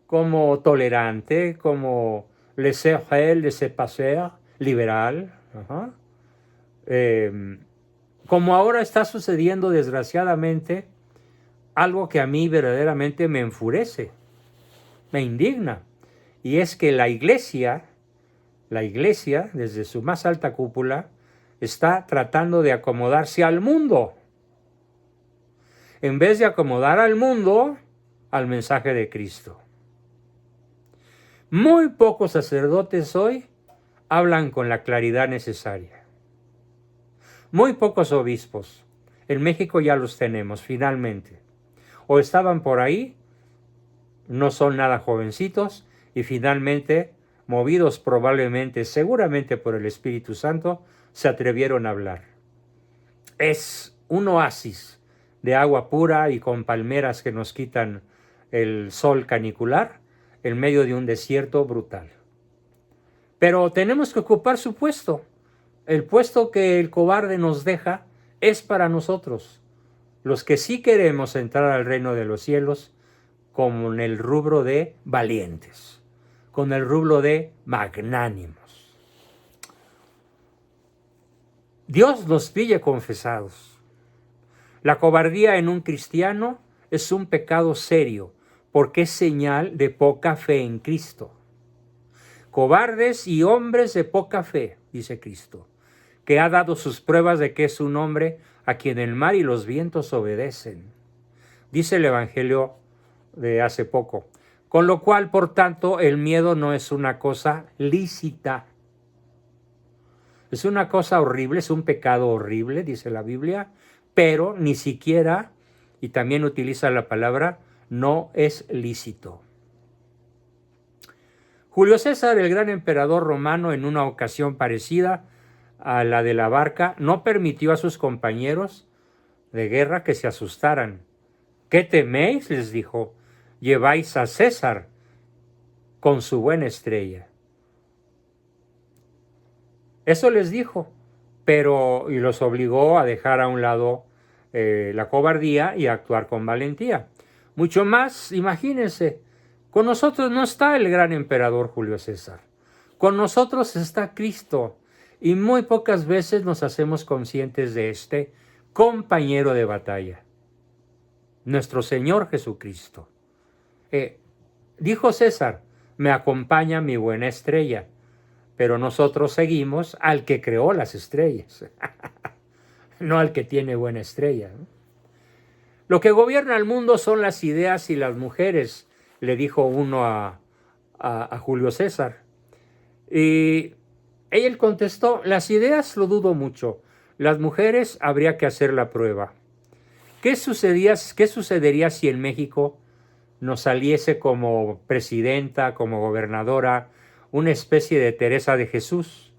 como tolerante, como laissez-faire, laissez-passer, liberal. Como ahora está sucediendo desgraciadamente algo que a mí verdaderamente me enfurece, me indigna, y es que la iglesia, desde su más alta cúpula, está tratando de acomodarse al mundo, en vez de acomodar al mundo al mensaje de Cristo. Muy pocos sacerdotes hoy hablan con la claridad necesaria. Muy pocos obispos. En México ya los tenemos, finalmente. O estaban por ahí, no son nada jovencitos, y finalmente, movidos probablemente, seguramente por el Espíritu Santo, se atrevieron a hablar. Es un oasis de agua pura y con palmeras que nos quitan el sol canicular en medio de un desierto brutal. Pero tenemos que ocupar su puesto. El puesto que el cobarde nos deja es para nosotros, los que sí queremos entrar al reino de los cielos, con el rubro de valientes, con el rubro de magnánimos. Dios nos pide confesados. La cobardía en un cristiano es un pecado serio, porque es señal de poca fe en Cristo. Cobardes y hombres de poca fe, dice Cristo, que ha dado sus pruebas de que es un hombre a quien el mar y los vientos obedecen. Dice el Evangelio de hace poco. Con lo cual, por tanto, el miedo no es una cosa lícita. Es una cosa horrible, es un pecado horrible, dice la Biblia, pero ni siquiera, y también utiliza la palabra, no es lícito. Julio César, el gran emperador romano, en una ocasión parecida a la de la barca, no permitió a sus compañeros de guerra que se asustaran. ¿Qué teméis?, les dijo. Lleváis a César con su buena estrella. Eso les dijo, y los obligó a dejar a un lado la cobardía y a actuar con valentía. Mucho más, imagínense, con nosotros no está el gran emperador Julio César, con nosotros está Cristo, y muy pocas veces nos hacemos conscientes de este compañero de batalla, nuestro Señor Jesucristo. Dijo César, me acompaña mi buena estrella, pero nosotros seguimos al que creó las estrellas, no al que tiene buena estrella, ¿no? Lo que gobierna el mundo son las ideas y las mujeres, le dijo uno a Julio César. Y él contestó, las ideas lo dudo mucho, las mujeres habría que hacer la prueba. ¿Qué sucedería si en México nos saliese como presidenta, como gobernadora, una especie de Teresa de Jesús?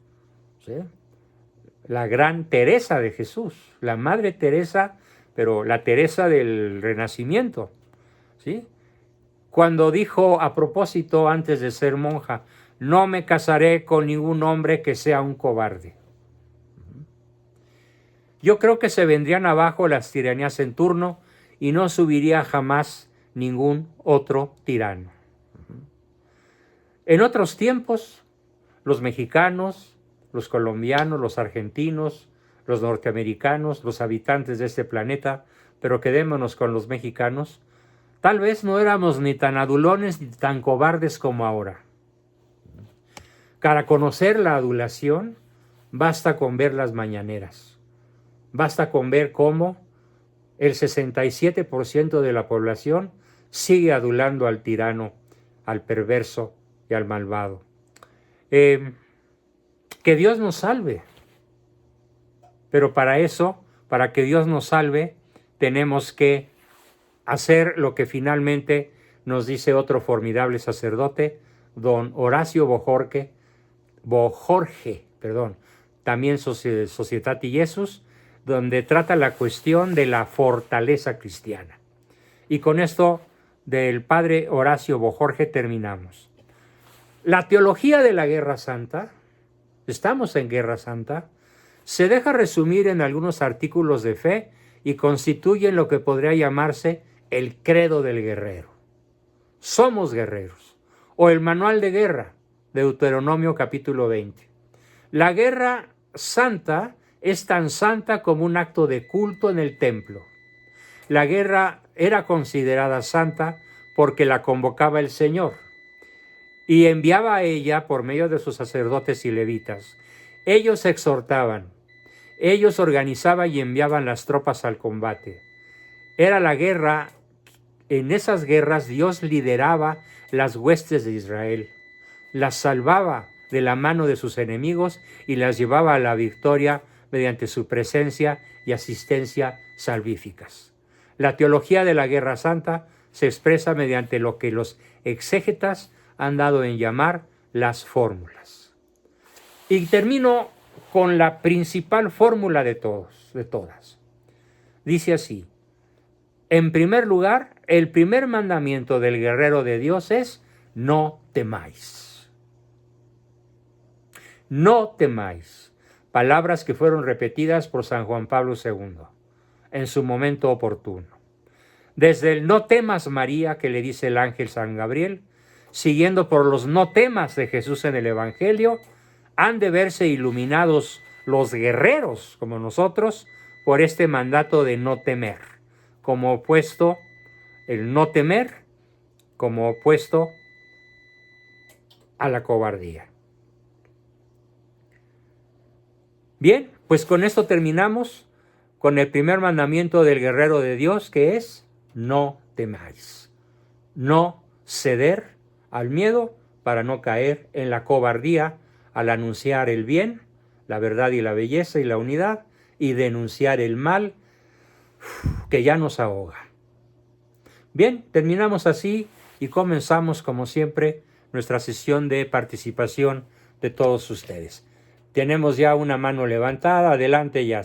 ¿Sí? La gran Teresa de Jesús, la Madre Teresa, pero la Teresa del Renacimiento, ¿sí? Cuando dijo a propósito antes de ser monja, no me casaré con ningún hombre que sea un cobarde. Yo creo que se vendrían abajo las tiranías en turno y no subiría jamás ningún otro tirano. En otros tiempos, los mexicanos, los colombianos, los argentinos, los norteamericanos, los habitantes de este planeta, pero quedémonos con los mexicanos, tal vez no éramos ni tan adulones ni tan cobardes como ahora. Para conocer la adulación, basta con ver las mañaneras. Basta con ver cómo el 67% de la población sigue adulando al tirano, al perverso y al malvado. Que Dios nos salve. Pero para eso, para que Dios nos salve, tenemos que hacer lo que finalmente nos dice otro formidable sacerdote, don Horacio Bojorge, también Societati Jesus, donde trata la cuestión de la fortaleza cristiana. Y con esto del padre Horacio Bojorge terminamos. La teología de la Guerra Santa, estamos en Guerra Santa, se deja resumir en algunos artículos de fe y constituyen lo que podría llamarse el credo del guerrero. Somos guerreros, o el manual de guerra, Deuteronomio capítulo 20. La guerra santa es tan santa como un acto de culto en el templo. La guerra era considerada santa porque la convocaba el Señor y enviaba a ella por medio de sus sacerdotes y levitas. Ellos exhortaban, ellos organizaban y enviaban las tropas al combate. Era la guerra, en esas guerras Dios lideraba las huestes de Israel, las salvaba de la mano de sus enemigos y las llevaba a la victoria mediante su presencia y asistencia salvíficas. La teología de la Guerra Santa se expresa mediante lo que los exégetas han dado en llamar las fórmulas. Y termino con la principal fórmula de todas. Dice así: en primer lugar, el primer mandamiento del guerrero de Dios es: no temáis. No temáis. Palabras que fueron repetidas por San Juan Pablo II en su momento oportuno. Desde el no temas, María, que le dice el ángel San Gabriel, siguiendo por los no temas de Jesús en el Evangelio, han de verse iluminados los guerreros, como nosotros, por este mandato de no temer, como opuesto, el no temer, como opuesto a la cobardía. Bien, pues con esto terminamos con el primer mandamiento del guerrero de Dios, que es: no temáis. No ceder al miedo para no caer en la cobardía al anunciar el bien, la verdad y la belleza y la unidad, y denunciar el mal que ya nos ahoga. Bien, terminamos así y comenzamos, como siempre, nuestra sesión de participación de todos ustedes. Tenemos ya una mano levantada, adelante ya.